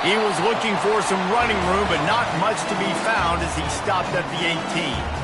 He was looking for some running room, but not much to be found as he stopped at the 18.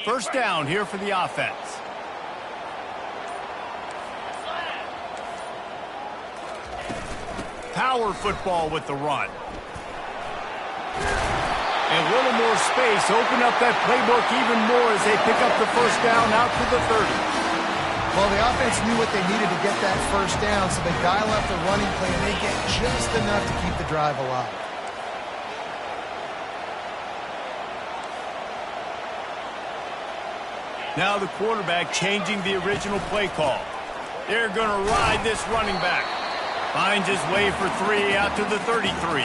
First down here for the offense. Power football with the run. And a little more space. Open up that playbook even more as they pick up the first down out to the 30. Well, the offense knew what they needed to get that first down, so they dial up the running play, and they get just enough to keep the drive alive. Now the quarterback changing the original play call. They're going to ride this running back. Finds his way for 3 out to the 33.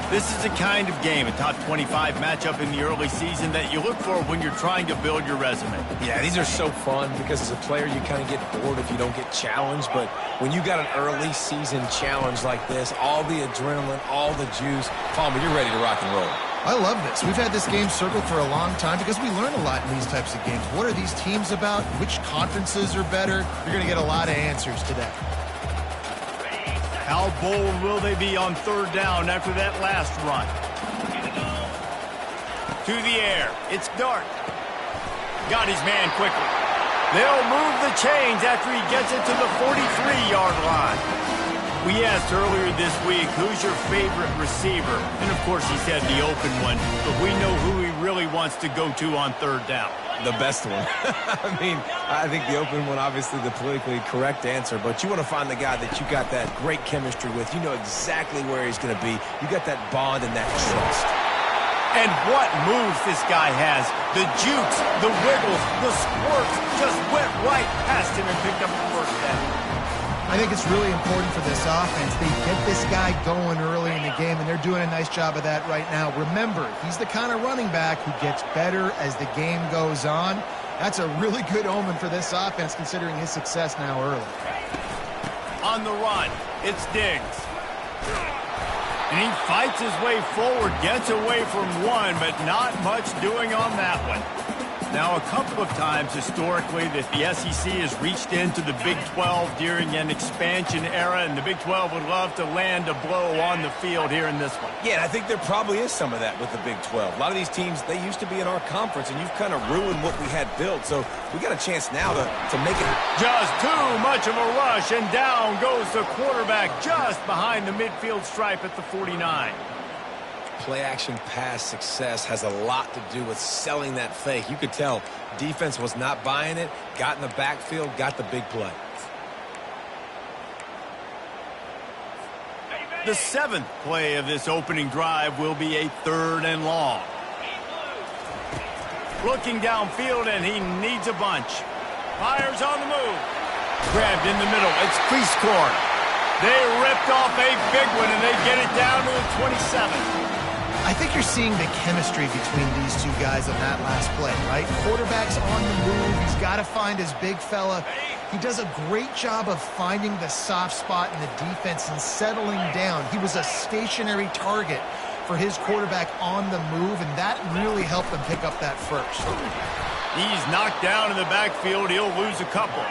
This is the kind of game, a top 25 matchup in the early season, that you look for when you're trying to build your resume. Yeah, these are so fun because as a player you kind of get bored if you don't get challenged. But when you got an early season challenge like this, all the adrenaline, all the juice, Palmer, you're ready to rock and roll. I love this. We've had this game circled for a long time because we learn a lot in these types of games. What are these teams about? Which conferences are better? You're going to get a lot of answers today. How bold will they be on third down after that last run? To the air. It's Dart. Got his man quickly. They'll move the chains after he gets it to the 43-yard line. We asked earlier this week, who's your favorite receiver? And, of course, he said the open one. But we know who he really wants to go to on third down. The best one. I mean, I think the open one, obviously the politically correct answer, but you want to find the guy that you got that great chemistry with. You know exactly where he's going to be. You got that bond and that trust. And what moves this guy has. The jukes, the wiggles, the squirts just went right past him and picked up the first down. I think it's really important for this offense. They get this guy going early in the game, and they're doing a nice job of that right now. Remember, he's the kind of running back who gets better as the game goes on. That's a really good omen for this offense, considering his success now early. On the run, it's Diggs. And he fights his way forward, gets away from one, but not much doing on that one. Now, a couple of times historically that the SEC has reached into the Big 12 during an expansion era, and the Big 12 would love to land a blow on the field here in this one. Yeah, and I think there probably is some of that with the Big 12. A lot of these teams, they used to be in our conference, and you've kind of ruined what we had built. So we got a chance now to make it. Just too much of a rush, and down goes the quarterback just behind the midfield stripe at the 49. Play-action pass success has a lot to do with selling that fake. You could tell defense was not buying it, got in the backfield, got the big play. The 7th play of this opening drive will be a 3rd and long. Looking downfield, and he needs a bunch. Fires on the move. Grabbed in the middle. It's crease corn. They ripped off a big one, and they get it down to the 27. I think you're seeing the chemistry between these two guys on that last play, right? Quarterback's on the move. He's got to find his big fella. He does a great job of finding the soft spot in the defense and settling down. He was a stationary target for his quarterback on the move, and that really helped them pick up that first. He's knocked down in the backfield. He'll lose a couple.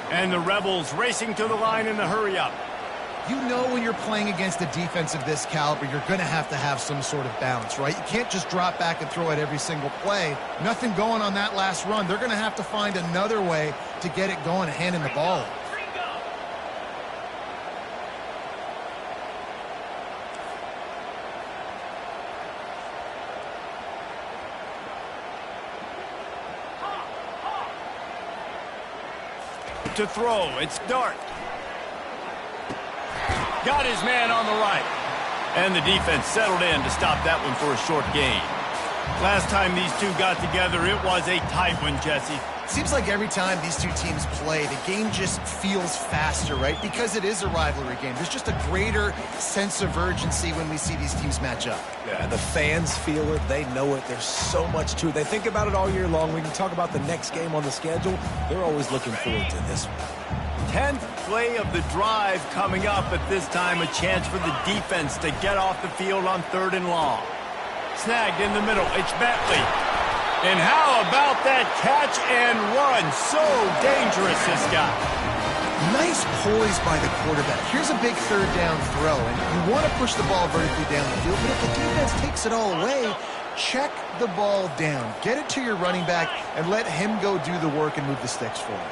And the Rebels racing to the line in the hurry-up. You know when you're playing against a defense of this caliber, you're going to have some sort of balance, right? You can't just drop back and throw it every single play. Nothing going on that last run. They're going to have to find another way to get it going and handing the ball off. To throw, it's Dart. Got his man on the right. And the defense settled in to stop that one for a short gain. Last time these two got together, it was a tight one, Jesse. Seems like every time these two teams play, the game just feels faster, right? Because it is a rivalry game. There's just a greater sense of urgency when we see these teams match up. Yeah, the fans feel it. They know it. There's so much to it. They think about it all year long. We can talk about the next game on the schedule. They're always looking forward to this one. 10th play of the drive coming up, at this time a chance for the defense to get off the field on 3rd and long. Snagged in the middle, it's Bentley. And how about that catch and run? So dangerous, this guy. Nice poise by the quarterback. Here's a big 3rd down throw, and you want to push the ball vertically down the field, but if the defense takes it all away, check the ball down. Get it to your running back and let him go do the work and move the sticks for him.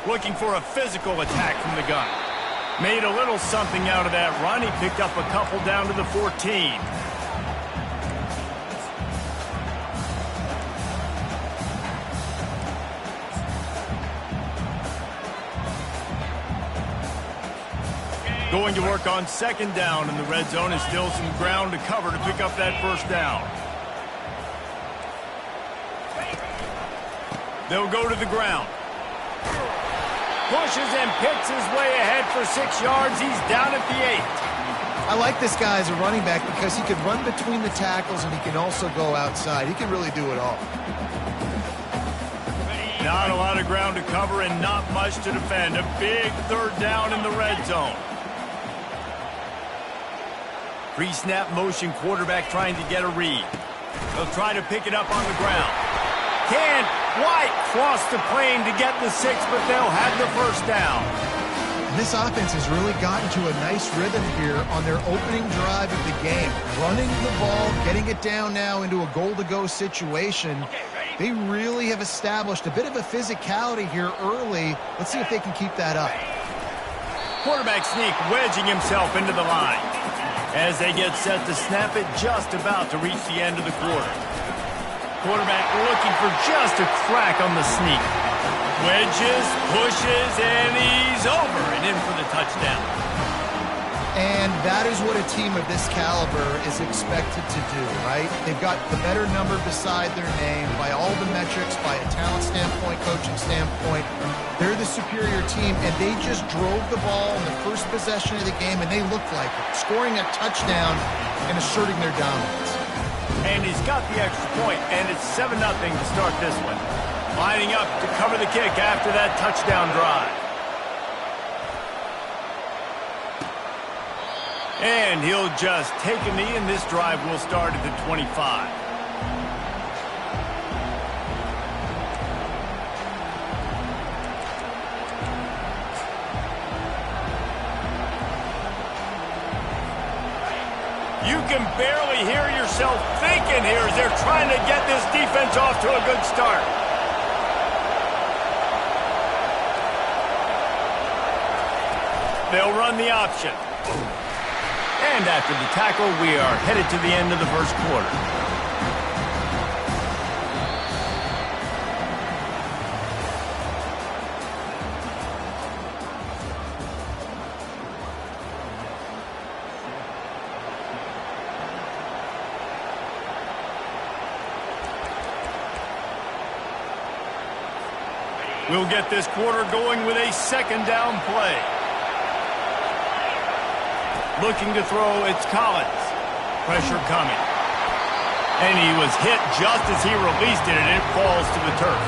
Looking for a physical attack from the gun. Made a little something out of that run. He picked up a couple down to the 14. Going to work on 2nd down in the red zone, and still some ground to cover to pick up that 1st down. They'll go to the ground. Pushes and picks his way ahead for 6 yards. He's down at the 8. I like this guy as a running back because he can run between the tackles and he can also go outside. He can really do it all. Not a lot of ground to cover and not much to defend. A big 3rd down in the red zone. Pre-snap motion, quarterback trying to get a read. They'll try to pick it up on the ground. Can't quite cross the plane to get the 6, but they'll have the 1st down. This offense has really gotten to a nice rhythm here on their opening drive of the game. Running the ball, getting it down now into a goal-to-go situation. They really have established a bit of a physicality here early. Let's see if they can keep that up. Quarterback sneak, wedging himself into the line. As they get set to snap it, just about to reach the end of the quarter. Quarterback looking for just a crack on the sneak. Wedges, pushes, and he's over and in for the touchdown. And that is what a team of this caliber is expected to do, right? They've got the better number beside their name by all the metrics, by a talent standpoint, coaching standpoint. They're the superior team, and they just drove the ball in the first possession of the game, and they looked like it, scoring a touchdown and asserting their dominance. And he's got the extra point, and it's 7-0 to start this one. Lining up to cover the kick after that touchdown drive. And he'll just take a knee, and this drive will start at the 25. You can barely hear yourself thinking here as they're trying to get this defense off to a good start. They'll run the option. And after the tackle, we are headed to the end of the first quarter. We'll get this quarter going with a 2nd down play. Looking to throw, it's Collins. Pressure coming. And he was hit just as he released it, and it falls to the turf.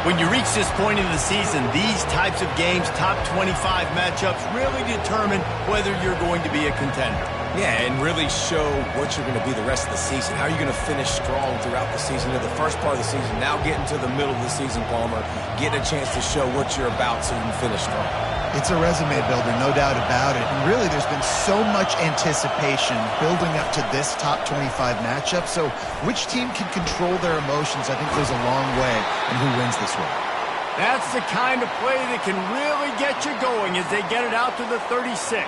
When you reach this point in the season, these types of games, top 25 matchups, really determine whether you're going to be a contender. Yeah, and really show what you're going to be the rest of the season. How are you going to finish strong throughout the season? In the first part of the season, now getting to the middle of the season, Palmer, getting a chance to show what you're about so you can finish strong. It's a resume builder, no doubt about it. And really, there's been so much anticipation building up to this top 25 matchup. So which team can control their emotions, I think, goes a long way in who wins this one. That's the kind of play that can really get you going as they get it out to the 36.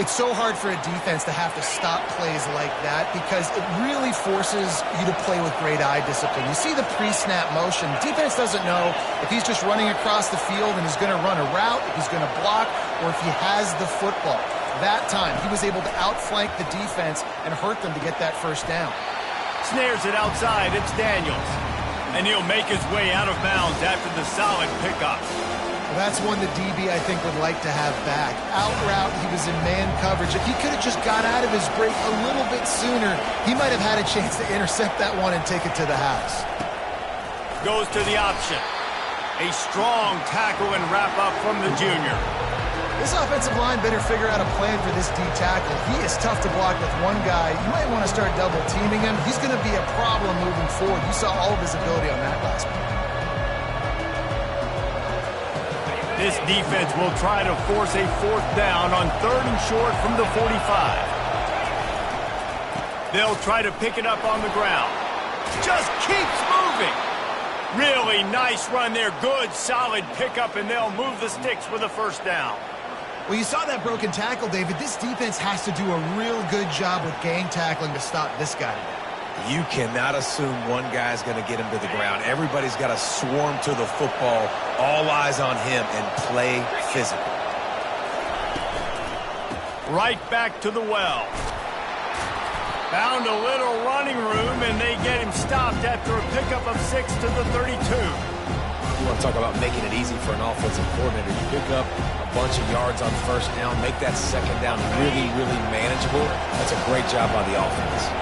It's so hard for a defense to have to stop plays like that because it really forces you to play with great eye discipline. You see the pre-snap motion. Defense doesn't know if he's just running across the field and he's going to run a route, if he's going to block, or if he has the football. That time, he was able to outflank the defense and hurt them to get that first down. Snares it outside. It's Daniels. And he'll make his way out of bounds after the solid pickup. Well, that's one the DB, I think, would like to have back. Out route, he was in man coverage. If he could have just got out of his break a little bit sooner, he might have had a chance to intercept that one and take it to the house. Goes to the option. A strong tackle and wrap up from the junior. This offensive line better figure out a plan for this D tackle. He is tough to block with one guy. You might want to start double teaming him. He's going to be a problem moving forward. You saw all of his ability on that last one. This defense will try to force a fourth down on 3rd and short from the 45. They'll try to pick it up on the ground. Just keeps moving. Really nice run there. Good, solid pickup, and they'll move the sticks with a first down. Well, you saw that broken tackle, David. This defense has to do a real good job with gang tackling to stop this guy today. You cannot assume one guy's going to get him to the ground. Everybody's got to swarm to the football, all eyes on him, and play physical. Right back to the well. Found a little running room, and they get him stopped after a pickup of 6 to the 32. You want to talk about making it easy for an offensive coordinator. You pick up a bunch of yards on first down, make that second down really, really manageable. That's a great job by the offense.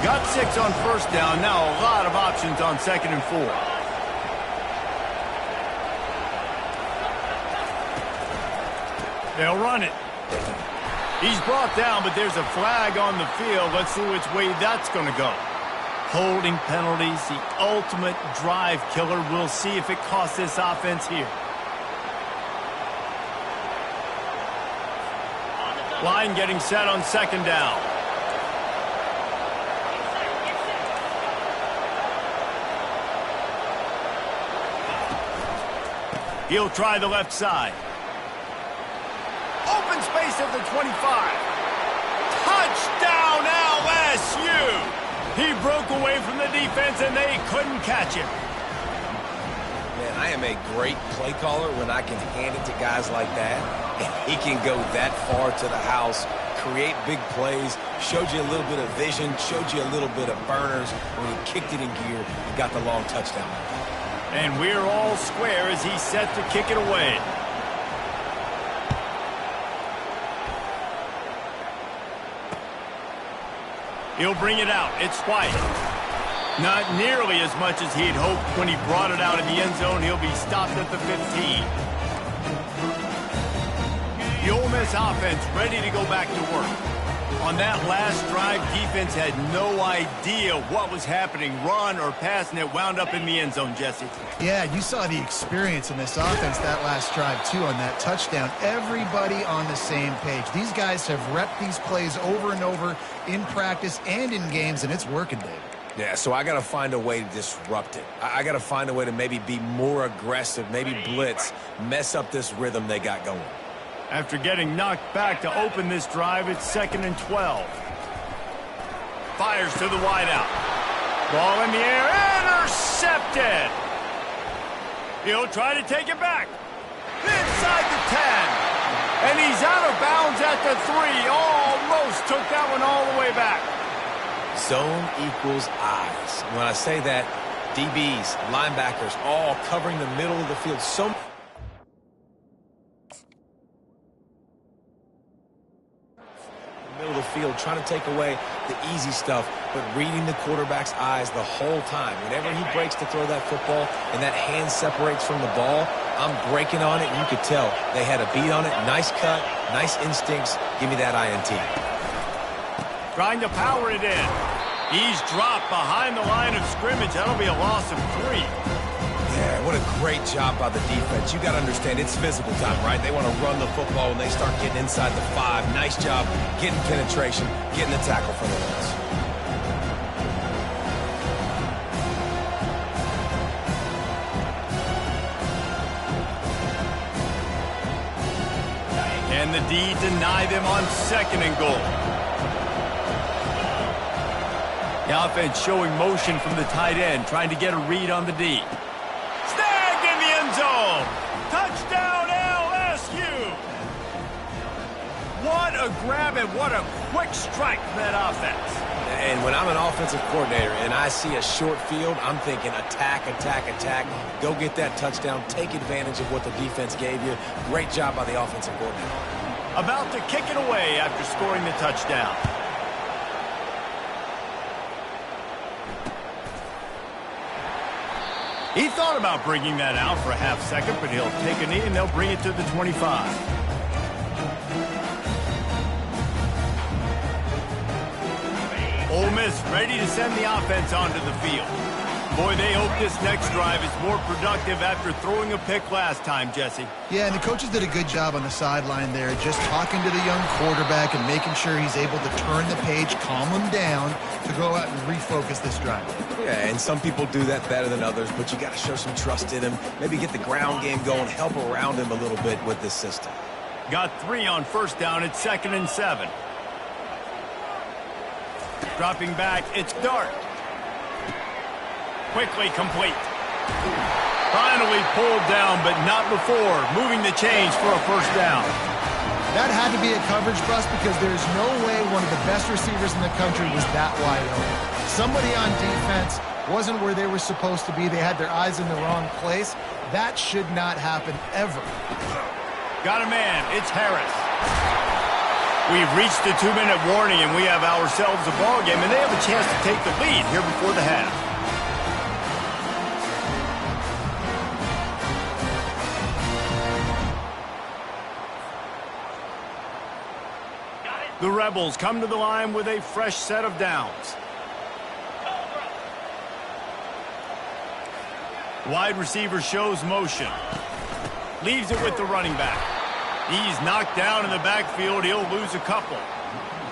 Got 6 on first down. Now a lot of options on 2nd and 4. They'll run it. He's brought down, but there's a flag on the field. Let's see which way that's going to go. Holding penalties, the ultimate drive killer. We'll see if it costs this offense here. Line getting set on 2nd down. He'll try the left side. Open space at the 25. Touchdown, LSU! He broke away from the defense, and they couldn't catch him. Man, I am a great play caller when I can hand it to guys like that. And he can go that far to the house, create big plays, showed you a little bit of vision, showed you a little bit of burners when he kicked it in gear and got the long touchdown. And we're all square as he's set to kick it away. He'll bring it out. It's White. Not nearly as much as he'd hoped when he brought it out in the end zone. He'll be stopped at the 15. The Ole Miss offense ready to go back to work. On that last drive, defense had no idea what was happening, run or pass, and it wound up in the end zone, Jesse. Yeah, you saw the experience in this offense that last drive, too, on that touchdown. Everybody on the same page. These guys have repped these plays over and over in practice and in games, and it's working, David. Yeah, so I got to find a way to disrupt it. I got to find a way to maybe be more aggressive, maybe blitz, mess up this rhythm they got going. After getting knocked back to open this drive, it's 2nd and 12. Fires to the wideout. Ball in the air, intercepted. He'll try to take it back. Inside the 10. And he's out of bounds at the 3. Almost took that one all the way back. Zone equals eyes. When I say that, DBs, linebackers, all covering the middle of the field. Middle of the field, trying to take away the easy stuff, but reading the quarterback's eyes the whole time. Whenever he breaks to throw that football and that hand separates from the ball, I'm breaking on it, and you could tell they had a beat on it. Nice cut, nice instincts. Give me that INT. Trying to power it in. He's dropped behind the line of scrimmage. That'll be a loss of 3. Yeah, what a great job by the defense. You got to understand, it's physical time, right? They want to run the football when they start getting inside the 5. Nice job getting penetration, getting the tackle for the loss. And the D deny them on 2nd and goal. The offense showing motion from the tight end, trying to get a read on the D. Snagged in the end zone. Touchdown, LSU. What a grab and what a quick strike from that offense. And when I'm an offensive coordinator and I see a short field, I'm thinking attack, attack, attack. Go get that touchdown. Take advantage of what the defense gave you. Great job by the offensive coordinator. About to kick it away after scoring the touchdown. He thought about bringing that out for a half second, but he'll take a knee and they'll bring it to the 25. Ole Miss ready to send the offense onto the field. Boy, they hope this next drive is more productive after throwing a pick last time, Jesse. Yeah, and the coaches did a good job on the sideline there, just talking to the young quarterback and making sure he's able to turn the page, calm him down to go out and refocus this drive. Yeah, and some people do that better than others, but you got to show some trust in him. Maybe get the ground game going, help around him a little bit with this system. Got 3 on 1st down at 2nd and 7. Dropping back, it's Dart. Quickly complete. Finally pulled down, but not before moving the chains for a 1st down. That had to be a coverage bust because there's no way one of the best receivers in the country was that wide open. Somebody on defense wasn't where they were supposed to be. They had their eyes in the wrong place. That should not happen ever. Got a man. It's Harris. We've reached the 2-minute warning, and we have ourselves a ball game, and they have a chance to take the lead here before the half. The Rebels come to the line with a fresh set of downs. Wide receiver shows motion. Leaves it with the running back. He's knocked down in the backfield. He'll lose a couple.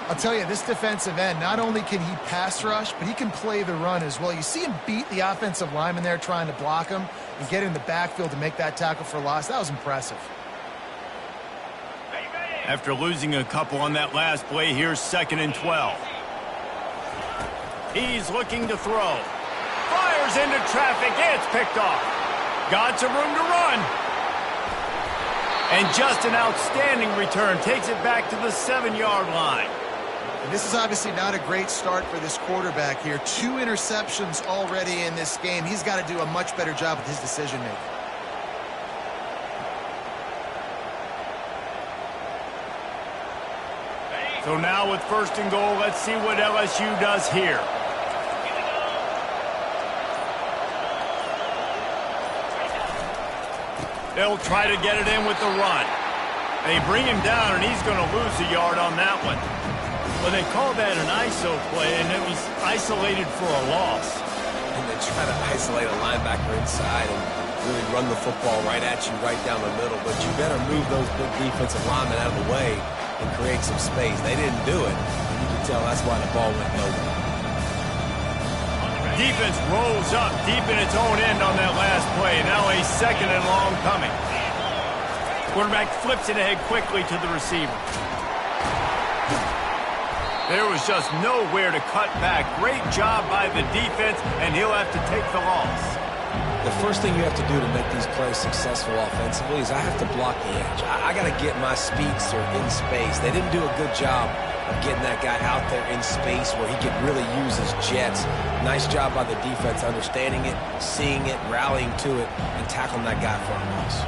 I'll tell you, this defensive end, not only can he pass rush, but he can play the run as well. You see him beat the offensive lineman there trying to block him and get in the backfield to make that tackle for loss. That was impressive. After losing a couple on that last play, here's 2nd and 12. He's looking to throw. Fires into traffic. It's picked off. Got some room to run. And just an outstanding return. Takes it back to the 7-yard line. And this is obviously not a great start for this quarterback here. 2 interceptions already in this game. He's got to do a much better job with his decision-making. So now with 1st and goal, let's see what LSU does here. They'll try to get it in with the run. They bring him down, and he's going to lose a yard on that one. Well, they called that an ISO play, and it was isolated for a loss. And they try to isolate a linebacker inside and really run the football right at you, right down the middle. But you better move those big defensive linemen out of the way and create some space. They didn't do it. You can tell that's why the ball went nowhere. Defense rolls up deep in its own end on that last play. Now a 2nd and long coming. Quarterback flips it ahead quickly to the receiver. There was just nowhere to cut back. Great job by the defense, and he'll have to take the loss. The first thing you have to do to make these plays successful offensively is I have to block the edge. I got to get my speedster in space. They didn't do a good job of getting that guy out there in space where he could really use his jets. Nice job by the defense understanding it, seeing it, rallying to it, and tackling that guy for a loss.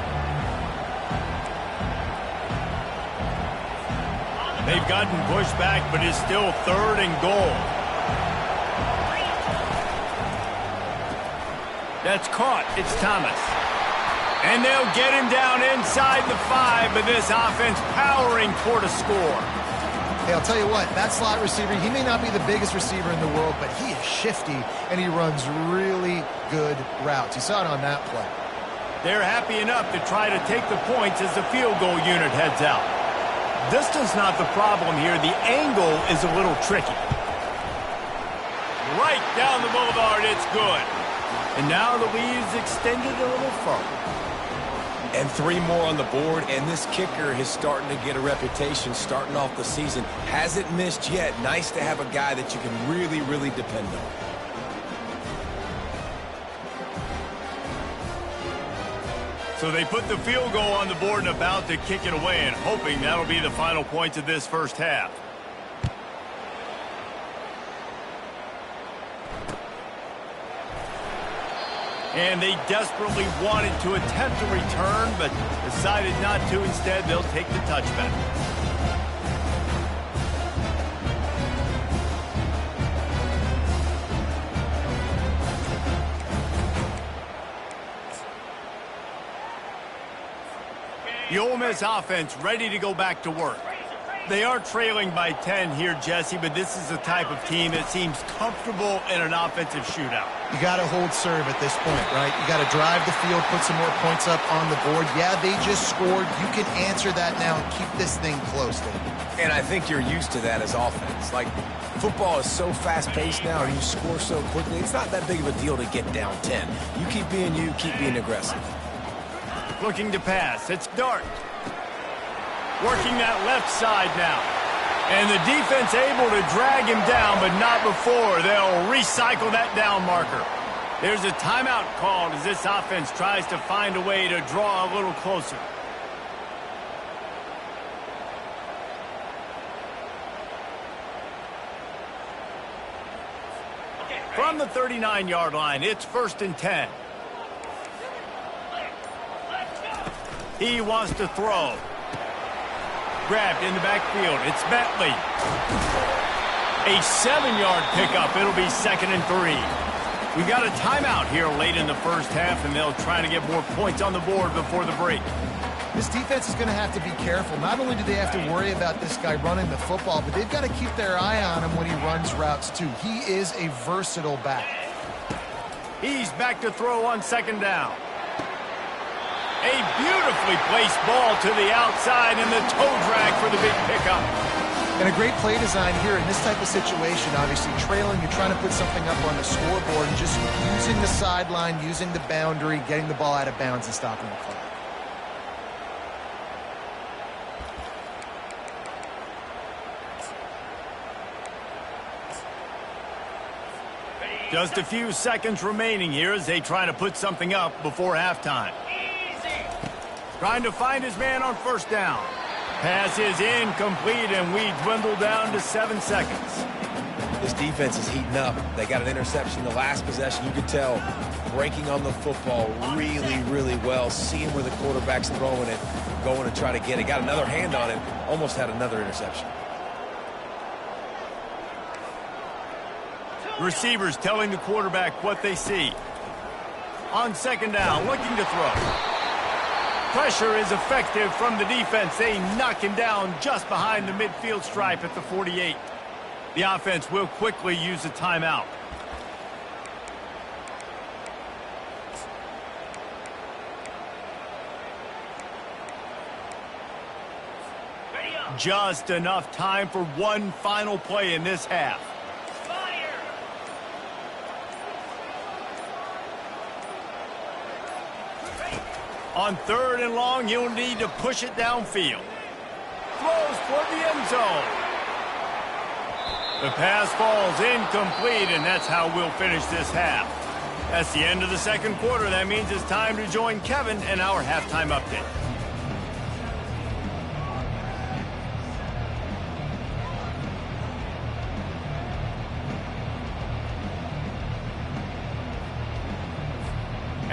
They've gotten pushed back, but it's still 3rd and goal. That's caught. It's Thomas. And they'll get him down inside the 5, but this offense powering toward a score. Hey, I'll tell you what, that slot receiver, he may not be the biggest receiver in the world, but he is shifty, and he runs really good routes. You saw it on that play. They're happy enough to try to take the points as the field goal unit heads out. Distance not the problem here. The angle is a little tricky. Right down the boulevard, it's good. And now the lead is extended a little further. And 3 more on the board, and this kicker is starting to get a reputation starting off the season. Hasn't missed yet. Nice to have a guy that you can really, really depend on. So they put the field goal on the board and about to kick it away, and hoping that'll be the final points of this first half. And they desperately wanted to attempt a return, but decided not to. Instead, they'll take the touchback. The Ole Miss offense ready to go back to work. They are trailing by 10 here, Jesse, but this is the type of team that seems comfortable in an offensive shootout. You got to hold serve at this point, right? You got to drive the field, put some more points up on the board. Yeah, they just scored. You can answer that now and keep this thing close. And I think you're used to that as offense. Like, football is so fast-paced now, and you score so quickly, it's not that big of a deal to get down 10. You keep being aggressive. Looking to pass. It's Dart. Working that left side now. And the defense able to drag him down, but not before. They'll recycle that down marker. There's a timeout called as this offense tries to find a way to draw a little closer. From the 39-yard line, it's 1st and 10. He wants to throw. Grabbed in the backfield. It's Bentley. A 7-yard pickup. It'll be 2nd and 3. We got a timeout here late in the first half, and they'll try to get more points on the board before the break. This defense is going to have to be careful. Not only do they have to worry about this guy running the football, but they've got to keep their eye on him when he runs routes too. He is a versatile back. He's back to throw on 2nd down. A beautifully placed ball to the outside and the toe drag for the big pickup. And a great play design here in this type of situation. Obviously trailing, you're trying to put something up on the scoreboard and just using the sideline, using the boundary, getting the ball out of bounds and stopping the clock. Just a few seconds remaining here as they try to put something up before halftime. Trying to find his man on 1st down. Pass is incomplete, and we dwindle down to 7 seconds. This defense is heating up. They got an interception the last possession. You could tell breaking on the football really, really well, seeing where the quarterback's throwing it, going to try to get it. Got another hand on it, almost had another interception. Receivers telling the quarterback what they see. On 2nd down, looking to throw. Pressure is effective from the defense. They knock him down just behind the midfield stripe at the 48. The offense will quickly use a timeout. Just enough time for one final play in this half. On 3rd and long, he'll need to push it downfield. Throws toward the end zone. The pass falls incomplete, and that's how we'll finish this half. That's the end of the 2nd quarter. That means it's time to join Kevin and our halftime update.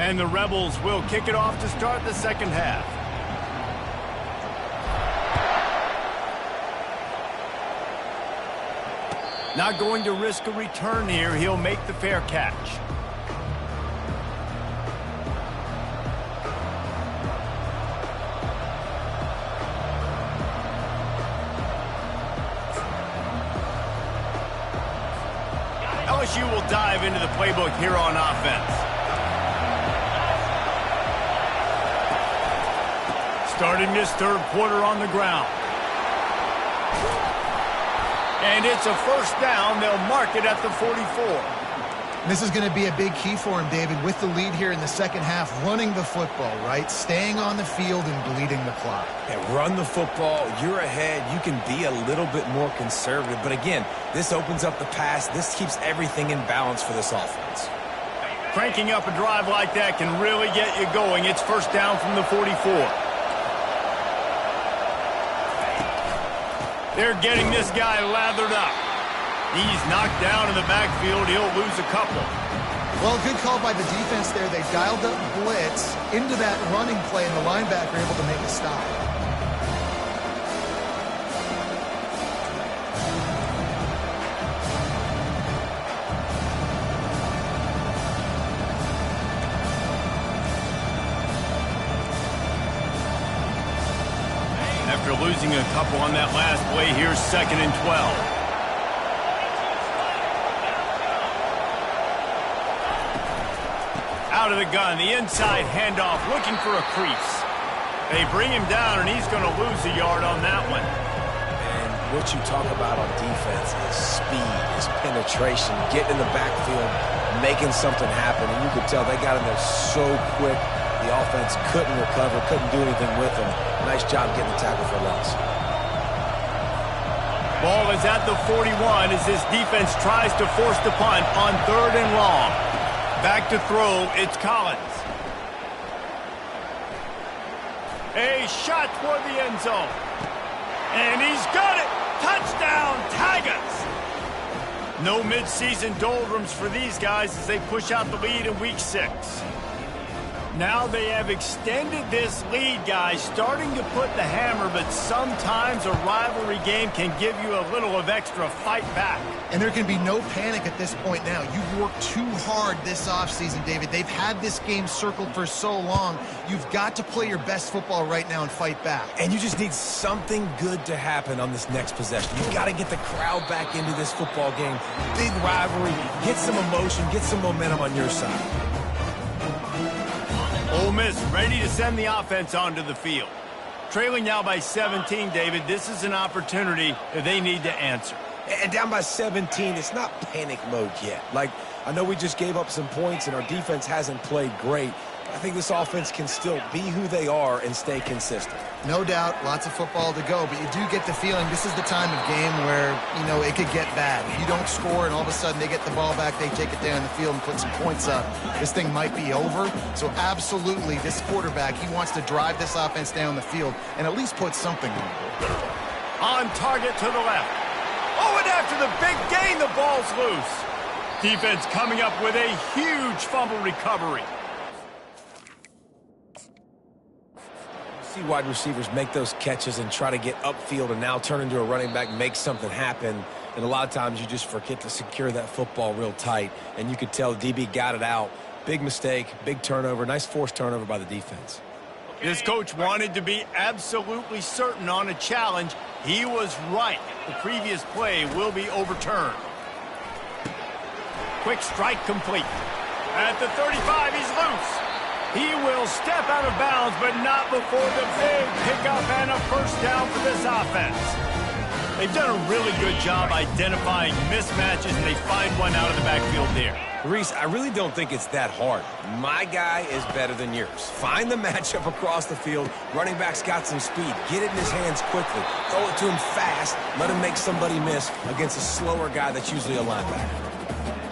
And the Rebels will kick it off to start the 2nd half. Not going to risk a return here. He'll make the fair catch. LSU will dive into the playbook here on offense. Starting this third quarter on the ground. And it's a first down. They'll mark it at the 44. This is going to be a big key for him, David, with the lead here in the second half, running the football, right? Staying on the field and bleeding the clock. Yeah, run the football. You're ahead. You can be a little bit more conservative. But again, this opens up the pass. This keeps everything in balance for this offense. Cranking up a drive like that can really get you going. It's first down from the 44. They're getting this guy lathered up. He's knocked down in the backfield. He'll lose a couple. Well, good call by the defense there. They dialed up blitz into that running play, and the linebacker able to make a stop. After losing a couple on that last play, here's 2nd and 12. Out of the gun, the inside handoff, looking for a crease. They bring him down, and he's going to lose a yard on that one. And what you talk about on defense is speed, is penetration, getting in the backfield, making something happen. And you could tell they got in there so quick, the offense couldn't recover, couldn't do anything with them. Nice job getting the tackle for loss. Ball is at the 41 as this defense tries to force the punt on 3rd and long. Back to throw, it's Collins. A shot toward the end zone. And he's got it! Touchdown, Tigers! No midseason doldrums for these guys as they push out the lead in Week 6. Now they have extended this lead, guys, starting to put the hammer, but sometimes a rivalry game can give you a little of extra fight back. And there can be no panic at this point now. You've worked too hard this offseason, David. They've had this game circled for so long. You've got to play your best football right now and fight back. And you just need something good to happen on this next possession. You've got to get the crowd back into this football game. Big rivalry. Get some emotion. Get some momentum on your side. Ole Miss ready to send the offense onto the field. Trailing now by 17, David. This is an opportunity that they need to answer. And down by 17, it's not panic mode yet. Like, I know we just gave up some points and our defense hasn't played great. I think this offense can still be who they are and stay consistent. No doubt, lots of football to go, but you do get the feeling this is the time of game where, you know, it could get bad. If you don't score and all of a sudden they get the ball back, they take it down the field and put some points up, this thing might be over. So absolutely, this quarterback, he wants to drive this offense down the field and at least put something on the board. On target to the left. Oh, and after the big gain, the ball's loose. Defense coming up with a huge fumble recovery. See wide receivers make those catches and try to get upfield and now turn into a running back, make something happen. And a lot of times you just forget to secure that football real tight. And you could tell DB got it out. Big mistake, big turnover, nice forced turnover by the defense. This coach wanted to be absolutely certain on a challenge. He was right. The previous play will be overturned. Quick strike complete. At the 35, he's loose. He will step out of bounds, but not before the big pickup and a first down for this offense. They've done a really good job identifying mismatches, and they find one out of the backfield there. Reese, I really don't think it's that hard. My guy is better than yours. Find the matchup across the field. Running back's got some speed. Get it in his hands quickly. Throw it to him fast. Let him make somebody miss against a slower guy that's usually a linebacker.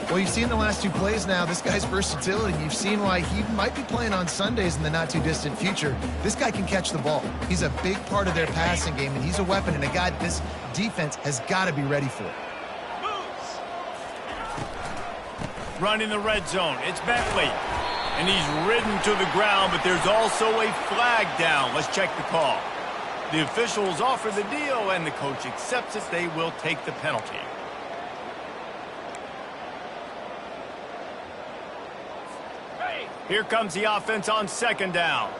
Well, you've seen the last two plays now, this guy's versatility. You've seen why he might be playing on Sundays in the not-too-distant future. This guy can catch the ball. He's a big part of their passing game, and he's a weapon and a guy this defense has got to be ready for. Run in the red zone. It's Bentley. And he's ridden to the ground, but there's also a flag down. Let's check the call. The officials offer the deal, and the coach accepts it. They will take the penalty. Here comes the offense on second down.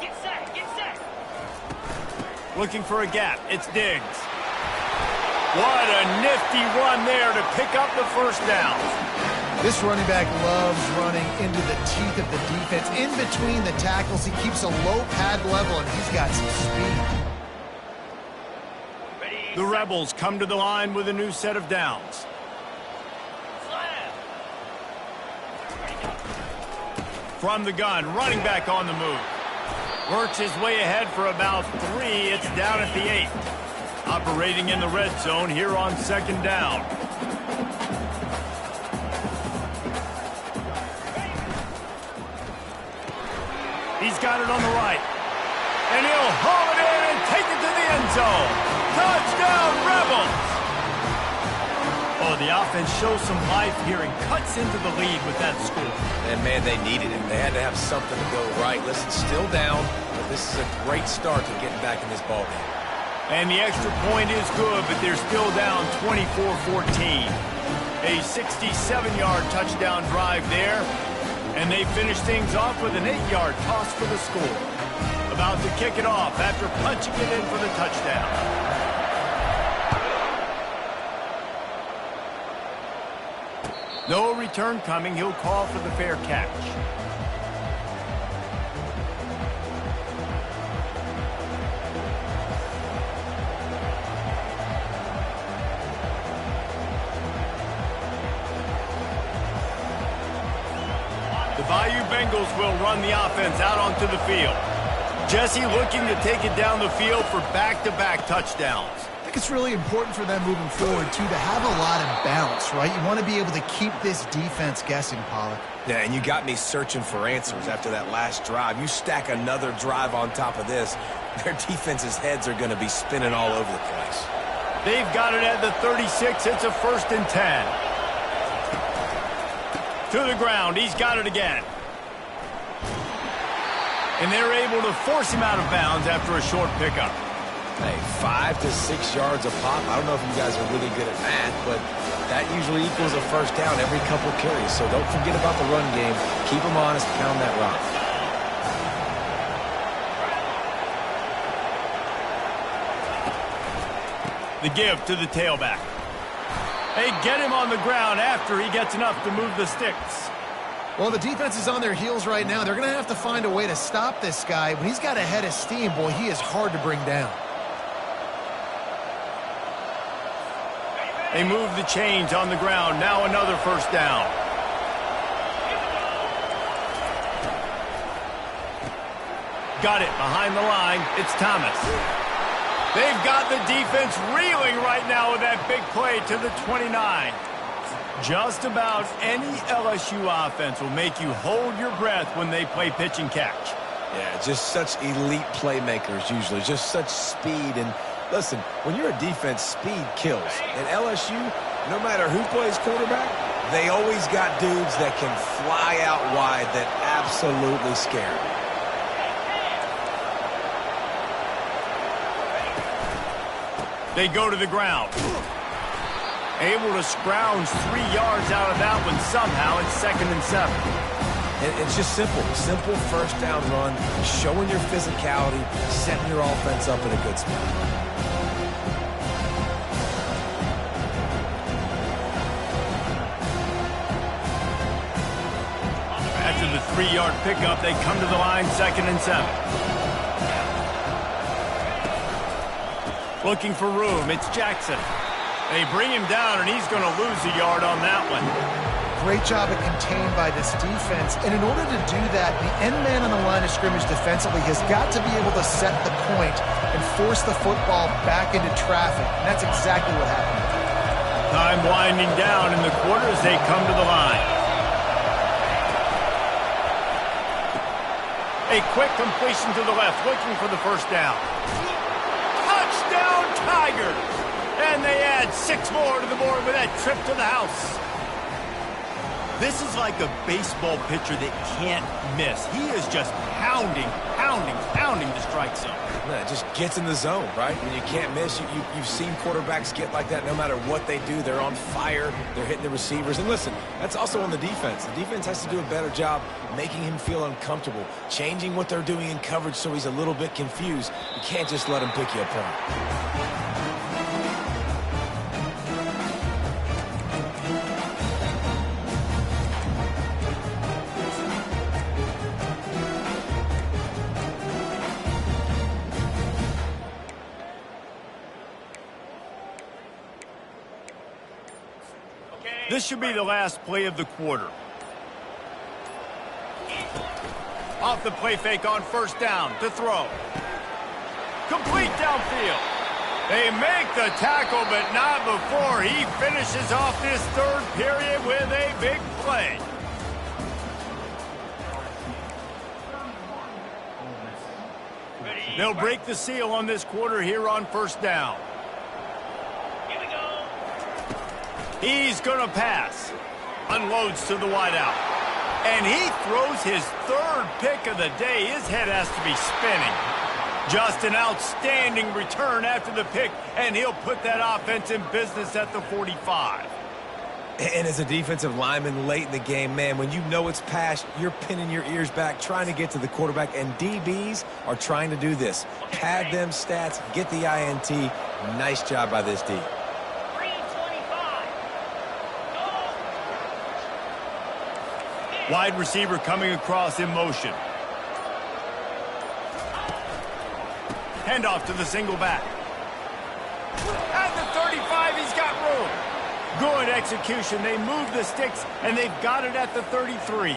Get set, get set. Looking for a gap. It's Diggs. What a nifty run there to pick up the first down. This running back loves running into the teeth of the defense. In between the tackles, he keeps a low pad level, and he's got some speed. The Rebels come to the line with a new set of downs. From the gun, running back on the move. Works his way ahead for about 3. It's down at the 8. Operating in the red zone here on second down. He's got it on the right. And he'll haul it in and take it to the end zone. Touchdown, Rebels! Oh, the offense shows some life here and cuts into the lead with that score. And, man, they needed it. They had to have something to go right. Listen, still down, but this is a great start to getting back in this ballgame. And the extra point is good, but they're still down 24-14. A 67-yard touchdown drive there. And they finish things off with an 8-yard toss for the score. About to kick it off after punching it in for the touchdown. No return coming. He'll call for the fair catch. The Bayou Bengals will run the offense out onto the field. Jesse looking to take it down the field for back-to-back touchdowns. I think it's really important for them moving forward, too, to have a lot of bounce, right? You want to be able to keep this defense guessing, Pollack. Yeah, and you got me searching for answers after that last drive. You stack another drive on top of this, their defense's heads are going to be spinning all over the place. They've got it at the 36. It's a 1st and 10. To the ground. He's got it again. And they're able to force him out of bounds after a short pickup. Hey, 5 to 6 yards a pop. I don't know if you guys are really good at math, but that usually equals a first down every couple carries. So don't forget about the run game. Keep them honest, pound that rock. The give to the tailback. They get him on the ground after he gets enough to move the sticks. Well, the defense is on their heels right now. They're going to have to find a way to stop this guy. When he's got a head of steam, boy, he is hard to bring down. They move the chains on the ground. Now another first down. Got it behind the line. It's Thomas. They've got the defense reeling right now with that big play to the 29. Just about any LSU offense will make you hold your breath when they play pitch and catch. Yeah, just such elite playmakers usually, just such speed. And listen, when you're a defense, speed kills. And LSU, no matter who plays quarterback, they always got dudes that can fly out wide that absolutely scare them. They go to the ground. Able to scrounge 3 yards out of that one somehow. It's 2nd and 7. It's just simple. Simple first down run, showing your physicality, setting your offense up in a good spot. After the 3-yard pickup, they come to the line, 2nd and 7. Looking for room. It's Jackson. They bring him down, and he's going to lose a yard on that one. Great job at contained by this defense. And in order to do that, the end man on the line of scrimmage defensively has got to be able to set the point and force the football back into traffic. And that's exactly what happened. Time winding down in the quarter as they come to the line. A quick completion to the left, looking for the first down. Touchdown, Tigers! And they add 6 more to the board with that trip to the house. This is like a baseball pitcher that can't miss. He is just pounding to strike. strike zone. Man, it just gets in the zone, right? When you can't miss, you've seen quarterbacks get like that no matter what they do. They're on fire. They're hitting the receivers. And listen, that's also on the defense. The defense has to do a better job making him feel uncomfortable, changing what they're doing in coverage so he's a little bit confused. You can't just let him pick you apart. This should be the last play of the quarter. Off the play fake on first down to throw. Complete downfield. They make the tackle, but not before he finishes off this third period with a big play. They'll break the seal on this quarter here on first down. He's going to pass. Unloads to the wideout. And he throws his third pick of the day. His head has to be spinning. Just an outstanding return after the pick, and he'll put that offense in business at the 45. And as a defensive lineman late in the game, man, when you know it's passed, you're pinning your ears back, trying to get to the quarterback, and DBs are trying to do this. Pad them stats, get the INT. Nice job by this D. Wide receiver coming across in motion. Handoff to the single back. At the 35, he's got room. Good execution. They move the sticks, and they've got it at the 33.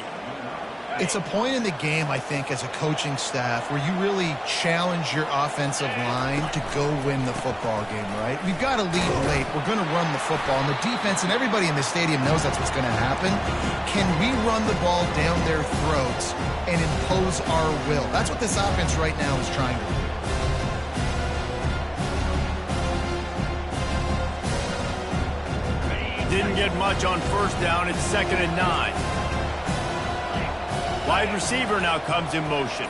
It's a point in the game, I think, as a coaching staff where you really challenge your offensive line to go win the football game, right? We've got to lead late. We're going to run the football. And the defense and everybody in the stadium knows that's what's going to happen. Can we run the ball down their throats and impose our will? That's what this offense right now is trying to do. Didn't get much on first down. It's 2nd and 9. Wide receiver now comes in motion.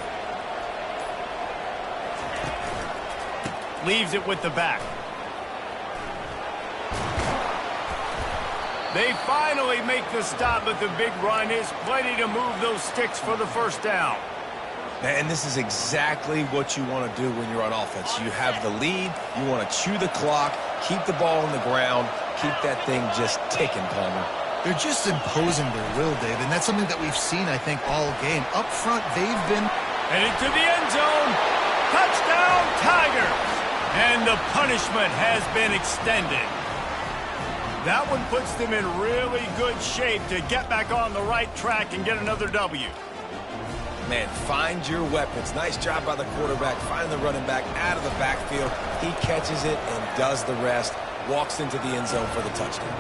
Leaves it with the back. They finally make the stop, but the big run is plenty to move those sticks for the first down. And this is exactly what you want to do when you're on offense. You have the lead. You want to chew the clock, keep the ball on the ground, keep that thing just ticking, Palmer. They're just imposing their will, Dave, and that's something that we've seen, I think, all game. Up front, they've been... Headed to the end zone. Touchdown, Tigers! And the punishment has been extended. That one puts them in really good shape to get back on the right track and get another W. Man, find your weapons. Nice job by the quarterback, finding the running back out of the backfield. He catches it and does the rest, walks into the end zone for the touchdown.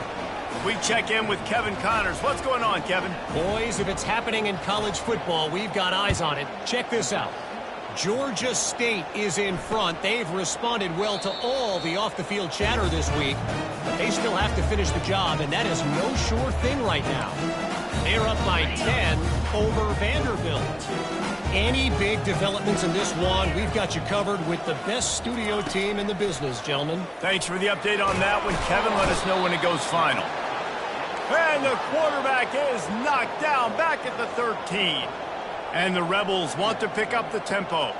We check in with Kevin Connors. What's going on, Kevin? Boys, if it's happening in college football, we've got eyes on it. Check this out. Georgia State is in front. They've responded well to all the off-the-field chatter this week. But they still have to finish the job, and that is no sure thing right now. They're up by 10 over Vanderbilt. Any big developments in this one, we've got you covered with the best studio team in the business, gentlemen. Thanks for the update on that one, Kevin. Let us know when it goes final. And the quarterback is knocked down back at the 13. And the Rebels want to pick up the tempo.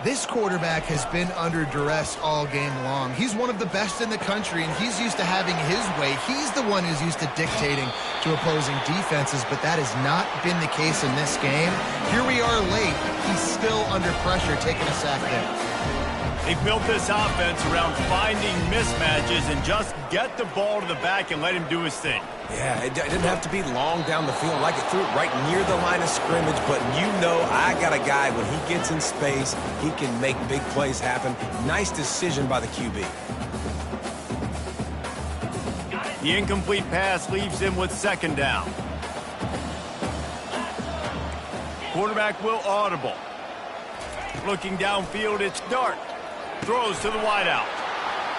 This quarterback has been under duress all game long. He's one of the best in the country, and he's used to having his way. He's the one who's used to dictating to opposing defenses, but that has not been the case in this game. Here we are late. He's still under pressure, taking a sack there. They built this offense around finding mismatches and just get the ball to the back and let him do his thing. Yeah, it didn't have to be long down the field. Like it threw it right near the line of scrimmage, but you know I got a guy, when he gets in space, he can make big plays happen. Nice decision by the QB. The incomplete pass leaves him with 2nd down. Quarterback will audible. Looking downfield, it's Dart. Throws to the wideout.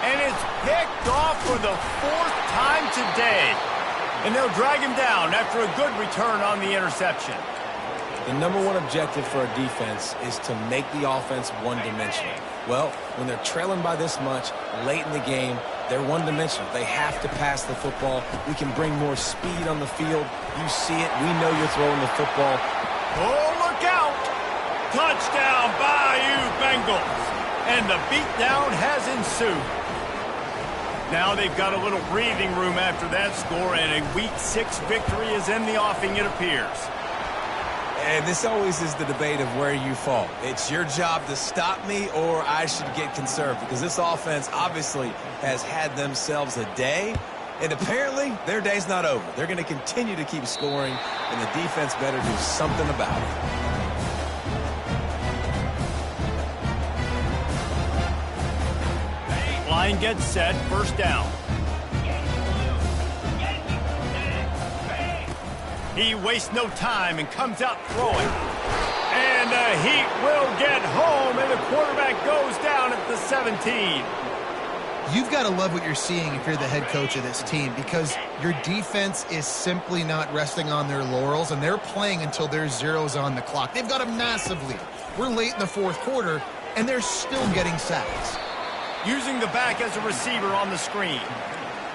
And it's picked off for the 4th time today. And they'll drag him down after a good return on the interception. The #1 objective for a defense is to make the offense one-dimensional. Well, when they're trailing by this much late in the game, they're one-dimensional. They have to pass the football. We can bring more speed on the field. You see it. We know you're throwing the football. Oh, look out! Touchdown, Bayou Bengals. And the beatdown has ensued. Now they've got a little breathing room after that score, and a Week 6 victory is in the offing, it appears. And this always is the debate of where you fall. It's your job to stop me, or I should get conserved, because this offense obviously has had themselves a day, and apparently their day's not over. They're going to continue to keep scoring, and the defense better do something about it. Line gets set, first down. He wastes no time and comes out throwing. And the Heat will get home, and the quarterback goes down at the 17. You've got to love what you're seeing if you're the head coach of this team, because your defense is simply not resting on their laurels, and they're playing until there's zeros on the clock. They've got a massive lead. We're late in the fourth quarter, and they're still getting sacks. Using the back as a receiver on the screen.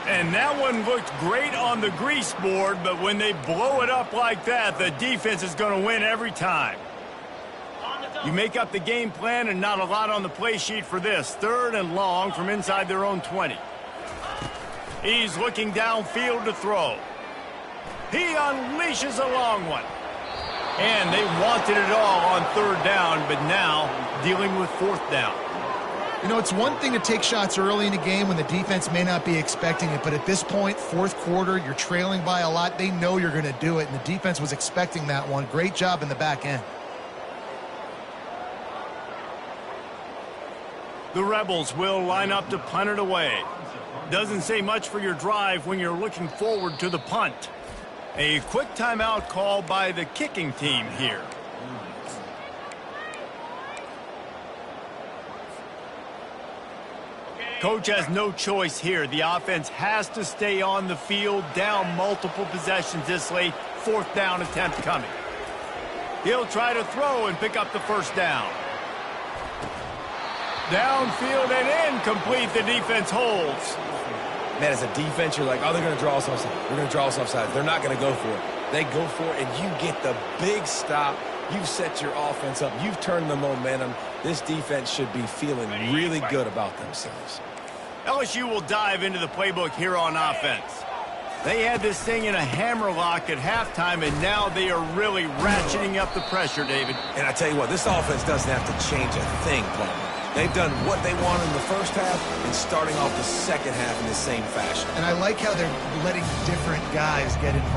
And that one looked great on the grease board, but when they blow it up like that, the defense is going to win every time. You make up the game plan, and not a lot on the play sheet for this. 3rd and long from inside their own 20. He's looking downfield to throw. He unleashes a long one. And they wanted it all on 3rd down, but now dealing with 4th down. You know, it's one thing to take shots early in a game when the defense may not be expecting it, but at this point, 4th quarter, you're trailing by a lot. They know you're going to do it, and the defense was expecting that one. Great job in the back end. The Rebels will line up to punt it away. Doesn't say much for your drive when you're looking forward to the punt. A quick timeout call by the kicking team here. Coach has no choice here. The offense has to stay on the field, down multiple possessions this late. 4th down attempt coming. He'll try to throw and pick up the first down. Downfield and incomplete. The defense holds. Man, as a defense, you're like, oh, they're going to draw us offside. They're going to draw us offside. They're not going to go for it. They go for it, and you get the big stop. You've set your offense up. You've turned the momentum. This defense should be feeling really good about themselves. LSU will dive into the playbook here on offense. They had this thing in a hammerlock at halftime, and now they are really ratcheting up the pressure, David. And I tell you what, this offense doesn't have to change a thing, Paul. They've done what they wanted in the first half and starting off the second half in the same fashion. And I like how they're letting different guys get involved.